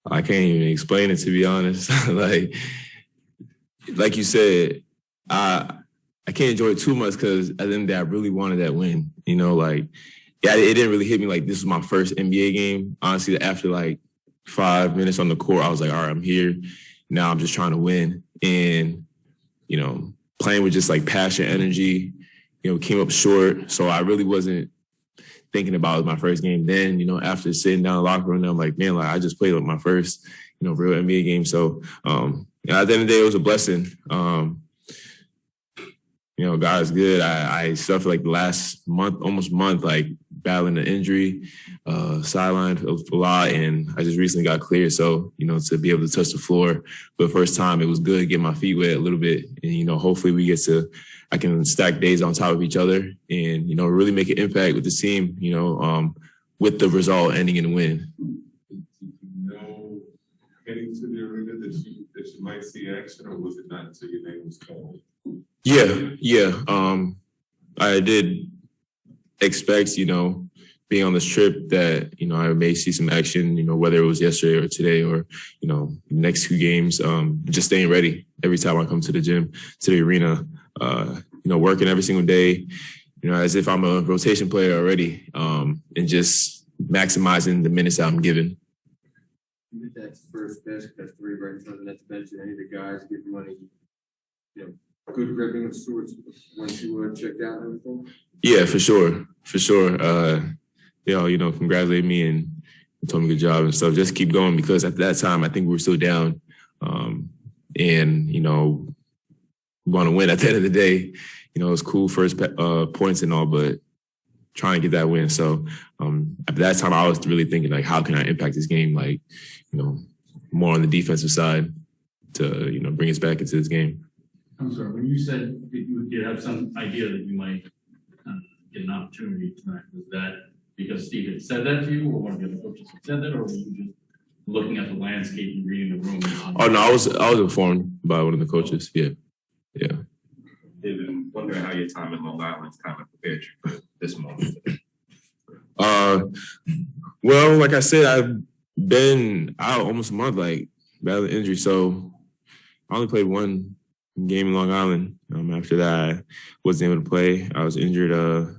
I can't even explain it, to be honest. like you said, I can't enjoy it too much because at the end of the day, I really wanted that win. Yeah, it didn't really hit me like this was my first NBA game. Honestly, after like 5 minutes on the court, I was like, all right, I'm here. Now I'm just trying to win. And, playing with just like passion, energy, came up short. So I really wasn't thinking about my first game then. After sitting down in the locker room, I'm like, man, I just played like my first, real NBA game. So at the end of the day, it was a blessing. God is good. I suffered like the last month, almost month, like battling an injury, sidelined a lot, and I just recently got cleared. So, to be able to touch the floor for the first time, it was good to get my feet wet a little bit. And, hopefully I can stack days on top of each other and, really make an impact with the team, with the result ending in a win. Heading to the arena that you might see action, or was it not until your name was called? Yeah. I did expect, being on this trip that, I may see some action, whether it was yesterday or today or, next 2 games, just staying ready every time I come to the gym, to the arena, working every single day, as if I'm a rotation player already, and just maximizing the minutes that I'm given. You hit that first basket, that 3 right in front of the net to bench, any of the guys give you any, good gripping of sorts once you checked out and everything? Yeah, for sure. They all, congratulated me and told me good job and stuff. Just keep going, because at that time, I think we were still down. And, we want to win at the end of the day. It was cool first points and all, but trying to get that win. So at that time, I was really thinking, like, how can I impact this game? Like, more on the defensive side to, bring us back into this game. I'm sorry, when you said that you did have some idea that you might get an opportunity tonight, was that because Steve had said that to you, or one of the other coaches had said that, or were you just looking at the landscape and reading the room? Oh no, I was informed by one of the coaches. Yeah. David, wondering how your time in Long Island kind of prepared you for this moment. Well, like I said, I've been out almost a month, like battling injury, so I only played 1 game in Long Island. After that, I wasn't able to play. I was injured.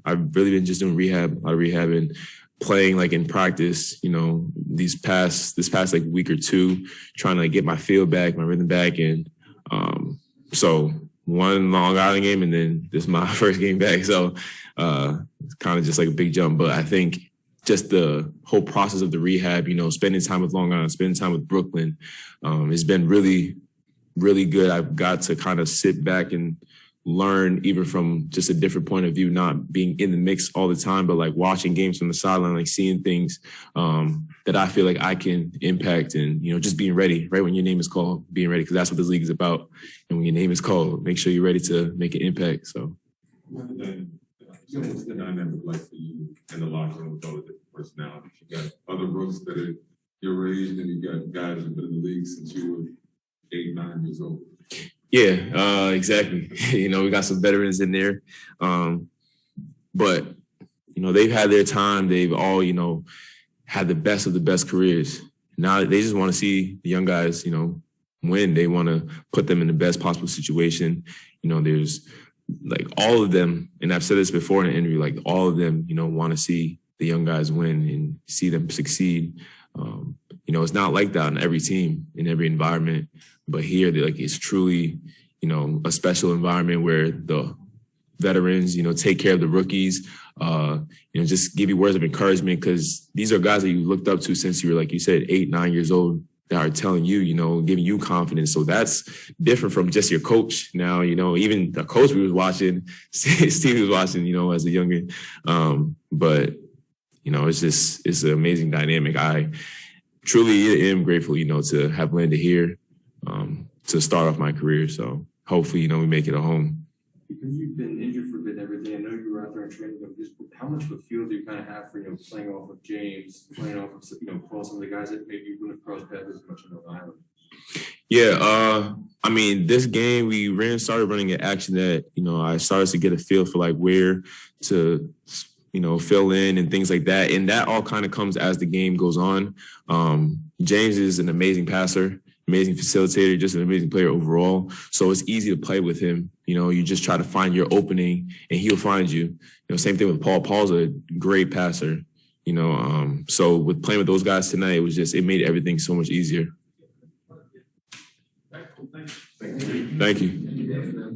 I've really been just doing a lot of rehab and playing like in practice, this past like week or 2, trying to get my feel back, my rhythm back. And so 1 Long Island game, and then this is my first game back. So it's kind of just like a big jump. But I think just the whole process of the rehab, spending time with Long Island, spending time with Brooklyn, has been really, really good. I've got to kind of sit back and learn even from just a different point of view, not being in the mix all the time, but like watching games from the sideline, like seeing things that I feel like I can impact, and, just being ready right when your name is called, being ready, because that's what this league is about. And when your name is called, make sure you're ready to make an impact. So. What's the dynamic like for you in the locker room with all the different personalities? You got other rookies that are your age, and then you got guys who've been in the league since you were 8, 9 years old. Yeah, exactly. We got some veterans in there. But, they've had their time. They've all, had the best of the best careers. Now they just want to see the young guys, win. They want to put them in the best possible situation. There's like all of them, and I've said this before in an interview, like all of them, want to see the young guys win and see them succeed. It's not like that on every team, in every environment. But here, it's truly, a special environment where the veterans, take care of the rookies, just give you words of encouragement, because these are guys that you looked up to since you were, like you said, 8, 9 years old, that are telling you, giving you confidence. So that's different from just your coach. Now, even the coach we was watching, Steve was watching, as a youngin. But, it's an amazing dynamic. I truly am grateful, to have landed here to start off my career. So hopefully, we make it a home. Because you've been injured for a bit and everything, I know you were out there in training, but just how much of a feel do you kind of have for, playing off of James, playing off of, some of the guys that maybe you wouldn't have crossed paths as much in Long Island? Yeah, this game we started running an action that, I started to get a feel for like where to fill in and things like that. And that all kind of comes as the game goes on. James is an amazing passer, amazing facilitator, just an amazing player overall. So it's easy to play with him. You just try to find your opening and he'll find you. Same thing with Paul. Paul's a great passer. So with playing with those guys tonight, it made everything so much easier. Thank you.